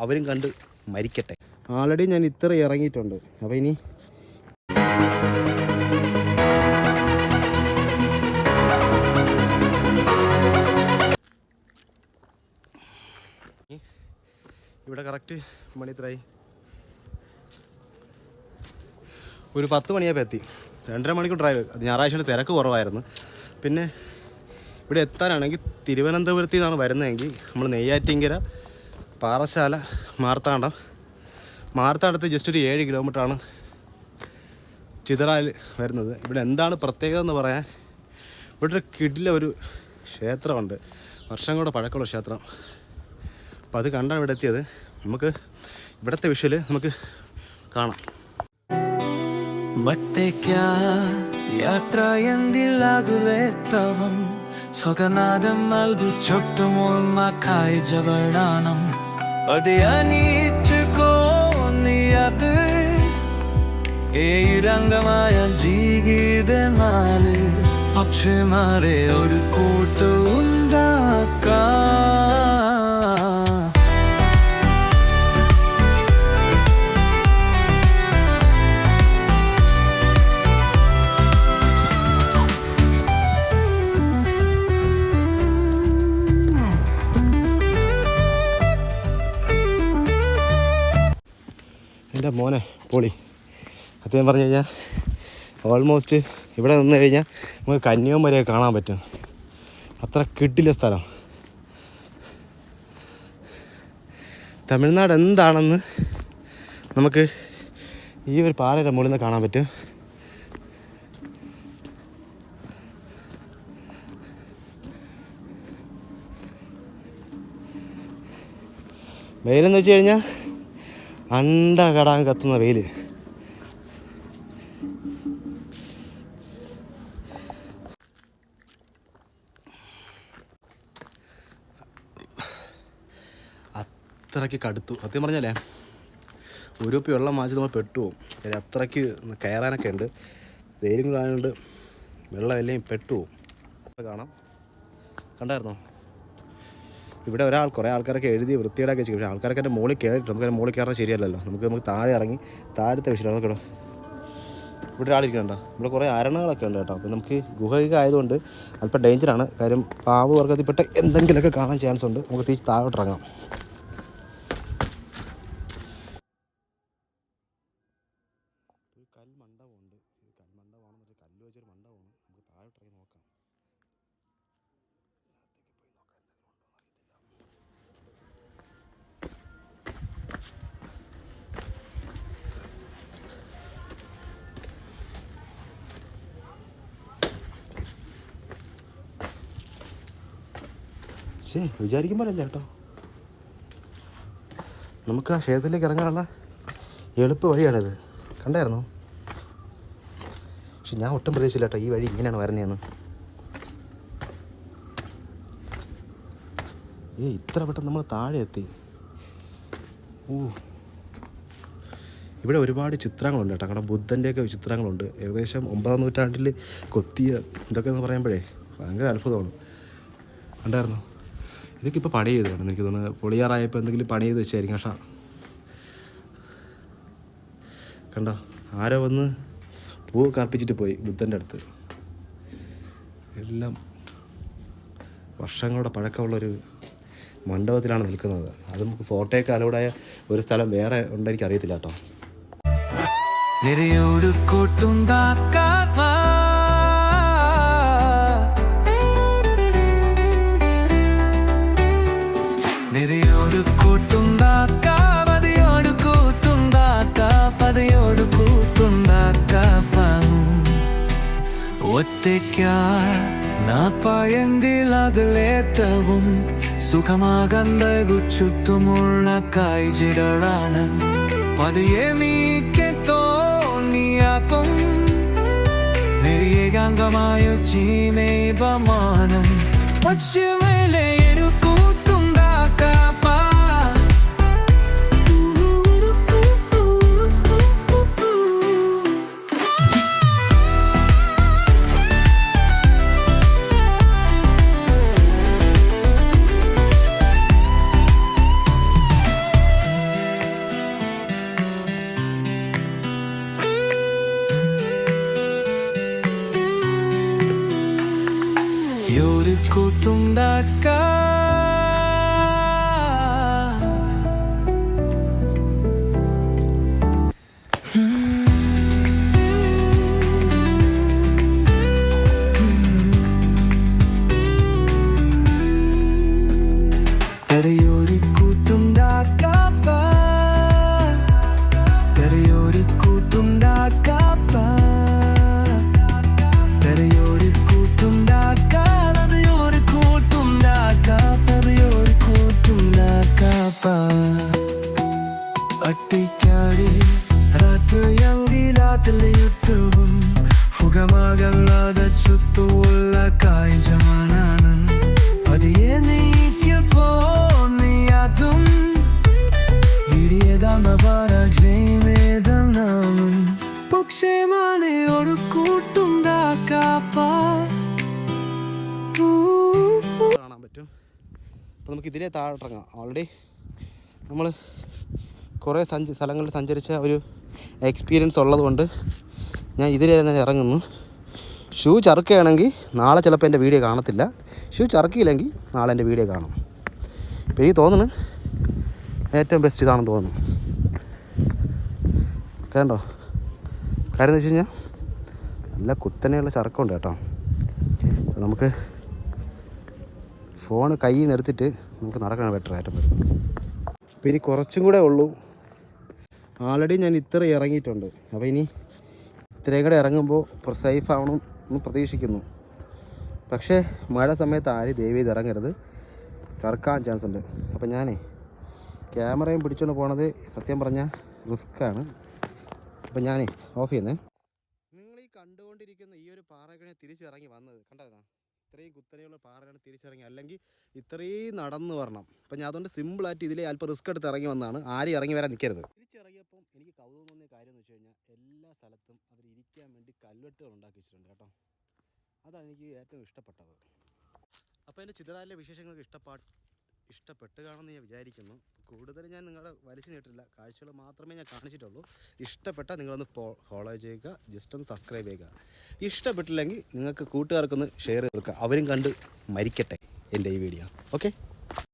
അവരും കണ്ട് മരിക്കട്ടെ. ആൾറെഡി ഞാൻ ഇത്ര ഇറങ്ങിയിട്ടുണ്ട്. അപ്പോൾ ഇനി ഇവിടെ കറക്റ്റ് മണി ഇത്രയായി, ഒരു 10 മണിയായപ്പോൾ എത്തി. 2.5 മണിക്കൂർ ഡ്രൈവ്. അത് ഞായറാഴ്ച തിരക്ക് കുറവായിരുന്നു. പിന്നെ ഇവിടെ എത്താനാണെങ്കിൽ തിരുവനന്തപുരത്തിൽ നിന്നാണ് വരുന്നതെങ്കിൽ നമ്മൾ നെയ്യാറ്റിങ്കര, പാറശാല, മാർത്താണ്ഡത്ത് ജസ്റ്റ് ഒരു 7 കിലോമീറ്ററാണ് ചിതറായിൽ വരുന്നത്. ഇവിടെ എന്താണ് പ്രത്യേകത എന്ന് പറയാൻ, ഇവിടെ ഒരു കിടിലൊരു ക്ഷേത്രമുണ്ട്, വർഷങ്ങളുടെ പഴക്കമുള്ള ക്ഷേത്രം. അപ്പോൾ അത് കണ്ടാണ് ഇവിടെ എത്തിയത്. നമുക്ക് ഇവിടുത്തെ വിഷ്വല് നമുക്ക് കാണാം. മറ്റേക്കാ യാത്ര എന്തിലാകുവേ തവം സ്വകനാദം നൽകു ചൊട്ടുമുൾമാക്കായി ജവടാനം അത് അനീറ്റുകോ നീയത് ഏരംഗമായ ജീവിതനാല് പക്ഷിമാരെ ഒരു കൂട്ട് ഉണ്ടാക്കാം. എൻ്റെ മോനെ പൊളി. സത്യം പറഞ്ഞു കഴിഞ്ഞാൽ ഓൾമോസ്റ്റ് ഇവിടെ നിന്ന് കഴിഞ്ഞാൽ നമുക്ക് കന്യാകുമാരിയൊക്കെ കാണാൻ പറ്റും. അത്ര കിട്ടില്ല സ്ഥലം. തമിഴ്നാട് എന്താണെന്ന് നമുക്ക് ഈ ഒരു പാറയുടെ മുകളിൽ നിന്ന് കാണാൻ പറ്റും. വെയിലെന്ന് വെച്ച് കഴിഞ്ഞാൽ അണ്ട കടാൻ കത്തുന്ന വെയിൽ. അത്രയ്ക്ക് കടുത്തു. സത്യം പറഞ്ഞാലേ ഒരു കുപ്പി വെള്ളം വാങ്ങിച്ച് നമ്മൾ പെട്ടുപോകും. അത്രയ്ക്ക് കയറാനൊക്കെ ഉണ്ട്. വെയിലും കൂടെ ആയതുകൊണ്ട് വെള്ളം എല്ലാം പെട്ടുപോകും. കാണാം, കണ്ടായിരുന്നോ? ഇവിടെ കുറേ ആൾക്കാരൊക്കെ എഴുതി വൃത്തിയേടൊക്കെ ചെയ്യും. പക്ഷേ ആൾക്കാരൊക്കെ എൻ്റെ മുകളിൽ കയറിയിട്ട് നമുക്ക് മുകളിൽ കയറാൻ ശരിയല്ലല്ലോ. നമുക്ക് താഴെ ഇറങ്ങി താഴത്തെ വിഷയമാണ് കേട്ടോ. ഇവിടെ ഒരാളിരിക്കണ്ട. ഇവിടെ കുറേ അരണകളൊക്കെ ഉണ്ട് കേട്ടോ. അപ്പോൾ നമുക്ക് ഗുഹയൊക്കെ ആയതുകൊണ്ട് അല്പം ഡേഞ്ചറാണ്. കാര്യം പാമ്പ് വർഗത്തിൽപ്പെട്ട എന്തെങ്കിലുമൊക്കെ കാണാൻ ചാൻസ് ഉണ്ട്. നമുക്ക് തിരിച്ച് താഴോട്ടിറങ്ങാം. ഒരു കൽമണ്ഡപമുണ്ട്. ഇത് കൽമണ്ഡപമാണെന്നൊരു കല്ല് വെച്ചൊരു മണ്ഡപമാണ്. നമുക്ക് താഴോട്ടിറങ്ങി നോക്കാം. വിചാരിക്കുമ്പോഴല്ലേ കേട്ടോ. നമുക്ക് ആ ക്ഷേത്രത്തിലേക്ക് ഇറങ്ങാനുള്ള എളുപ്പ വഴിയാണിത്. കണ്ടായിരുന്നോ? പക്ഷെ ഞാൻ ഒട്ടും പ്രതീക്ഷിച്ചില്ല കേട്ടോ ഈ വഴി ഇങ്ങനെയാണ് വരുന്നതെന്ന്. ഇത്ര പെട്ടെന്ന് നമ്മൾ താഴെ എത്തി. ഇവിടെ ഒരുപാട് ചിത്രങ്ങളുണ്ട് കേട്ടോ. കാരണം ബുദ്ധൻ്റെയൊക്കെ ചിത്രങ്ങളുണ്ട്. ഏകദേശം 9ാം നൂറ്റാണ്ടിൽ കൊത്തിയ ഇതൊക്കെ എന്ന് പറയുമ്പോഴേ ഭയങ്കര അത്ഭുതമാണ്. കണ്ടായിരുന്നോ? ഇതൊക്കെ ഇപ്പോൾ പണി ചെയ്തതാണ് എനിക്ക് തോന്നുന്നത്. പൊളിയാറായപ്പോൾ എന്തെങ്കിലും പണി ചെയ്ത് വെച്ചായിരിക്കും. പക്ഷേ കണ്ടോ, ആരോ വന്ന് പൂ കർപ്പിച്ചിട്ട് പോയി ബുദ്ധൻ്റെ അടുത്ത്. എല്ലാം വർഷങ്ങളുടെ പഴക്കമുള്ളൊരു മണ്ഡപത്തിലാണ് നിൽക്കുന്നത്. അത് നമുക്ക് ഫോട്ടോയൊക്കെ അലൗഡായ ഒരു സ്ഥലം വേറെ ഉണ്ടെനിക്ക് അറിയത്തില്ല കേട്ടോ. നാപ്പായന്തിലകലേറ്റവും സുഖമാകന്തകു ചുറ്റുമുള്ള കായ്ജിടറാനം പതിയെ നീക്കെ തോന്നിയാക്കും നിര്യേകാംഗമായ ജീമേപമാനം പശ്ചിമേലെ എടുക്കൂത്തുണ്ടാക്കാപ്പാ കൂട്ടുണ്ടാക്കാം തെരയോരി കൂട്ടുണ്ടാക്കാപ്പ തെരയോരി കൂട്ടുണ്ടാക്കാപ്പ തെരയോരി കൂട്ടുണ്ടാക്കാ തെരയോരി കൂട്ടുണ്ടാക്കാ തെരയോരി കൂട്ടുണ്ടാക്കാപ്പ അട്ടിക്കാടി രാത്രിയെങ്കിലാത്തിലെ യുദ്ധവും സുഖമാകല്ലാതെ ചുറ്റുമുള്ള കാഴ്ചമാനാണ് പതിയെ നീക്കിയപ്പോ നീ അതും ഇടിയതാമ പരാജയമേതം നാമൻ പക്ഷേ മനയോട് കൂട്ടുണ്ടാക്കാപ്പ കാണാൻ പറ്റും. അപ്പോൾ നമുക്ക് ഇതിലേ താഴോട്ടിറങ്ങാം. ഓൾറെഡി നമ്മൾ കുറേ സ്ഥലങ്ങളിൽ സഞ്ചരിച്ച ഒരു എക്സ്പീരിയൻസ് ഉള്ളതുകൊണ്ട് ഞാൻ ഇതിലേ തന്നെ ഇറങ്ങുന്നു. ഷൂ ചറുക്കുകയാണെങ്കിൽ നാളെ ചിലപ്പോൾ എൻ്റെ വീഡിയോ കാണത്തില്ല. ഷൂ ചറുക്കിയില്ലെങ്കിൽ നാളെ എൻ്റെ വീഡിയോ കാണും. ഇപ്പോൾ എനിക്ക് തോന്നുന്നു ഏറ്റവും ബെസ്റ്റ് ഇതാണെന്ന് തോന്നുന്നു. കേട്ടോ, കാര്യം എന്ന് വെച്ച് കഴിഞ്ഞാൽ നല്ല കുത്തനെയുള്ള ചറുക്കമുണ്ട് കേട്ടോ. നമുക്ക് ഫോൺ കയ്യിൽ നിന്ന് എടുത്തിട്ട് നമുക്ക് നടക്കണം ബെറ്റർ ആയിട്ട് വരും. അപ്പോൾ ഇനി കുറച്ചും കൂടെ ഉള്ളൂ. ആൾറെഡി ഞാൻ ഇത്ര ഇറങ്ങിയിട്ടുണ്ട്. അപ്പോൾ ഇനി ഇത്രയും കൂടെ ഇറങ്ങുമ്പോൾ സേഫ് ആവണം എന്ന് പ്രതീക്ഷിക്കുന്നു. പക്ഷേ മഴ സമയത്ത് ആരും ദയവ് ചെയ്ത് ഇറങ്ങരുത്, ചറുക്കാൻ ചാൻസ് ഉണ്ട്. അപ്പോൾ ഞാനേ ക്യാമറയും പിടിച്ചുകൊണ്ട് പോണത് സത്യം പറഞ്ഞാൽ റിസ്ക്കാണ്. അപ്പോൾ ഞാനേ ഓഫ് ചെയ്യുന്നേ. നിങ്ങൾ ഈ കണ്ടുകൊണ്ടിരിക്കുന്ന ഈ ഒരു പാറകളെ തിരിച്ചിറങ്ങി വന്നത് കണ്ടായിരുന്നോ? ഇത്രയും കുത്തനെയുള്ള പാറയാണ് തിരിച്ചിറങ്ങി, അല്ലെങ്കിൽ ഇത്രയും നടന്നു വരണം. അപ്പം ഞാൻ അതുകൊണ്ട് സിമ്പിളായിട്ട് ഇതിലെ അല്പം റിസ്ക് എടുത്ത് ഇറങ്ങി വന്നതാണ്. ആരും ഇറങ്ങി വരാൻ നിൽക്കരുത്. തിരിച്ചിറങ്ങിയപ്പം എനിക്ക് കൗതുകം തോന്നിയ കാര്യം എന്ന് വെച്ച് കഴിഞ്ഞാൽ എല്ലാ സ്ഥലത്തും അവർ ഇരിക്കാൻ വേണ്ടി കൽവെട്ടുകൾ ഉണ്ടാക്കി വെച്ചിട്ടുണ്ട് കേട്ടോ. അതാണ് എനിക്ക് ഏറ്റവും ഇഷ്ടപ്പെട്ടത്. അപ്പോൾ എൻ്റെ ചിത്രാലിലെ വിശേഷങ്ങൾക്ക് ഇഷ്ടപ്പെട്ട് കാണുമെന്ന് ഞാൻ വിചാരിക്കുന്നു. കൂടുതൽ ഞാൻ നിങ്ങളെ വലിച്ചു നീട്ടില്ല, കാഴ്ചകൾ മാത്രമേ ഞാൻ കാണിച്ചിട്ടുള്ളൂ. ഇഷ്ടപ്പെട്ടാൽ നിങ്ങളൊന്ന് ഫോളോ ചെയ്യുക, ജസ്റ്റ് ഒന്ന് സബ്സ്ക്രൈബ് ചെയ്യുക. ഇഷ്ടപ്പെട്ടില്ലെങ്കിൽ നിങ്ങൾക്ക് കൂട്ടുകാർക്കൊന്ന് ഷെയർ ചെയ്ത് കൊടുക്കുക, അവരും കണ്ട് മരിക്കട്ടെ എൻ്റെ ഈ വീഡിയോ. ഓക്കെ.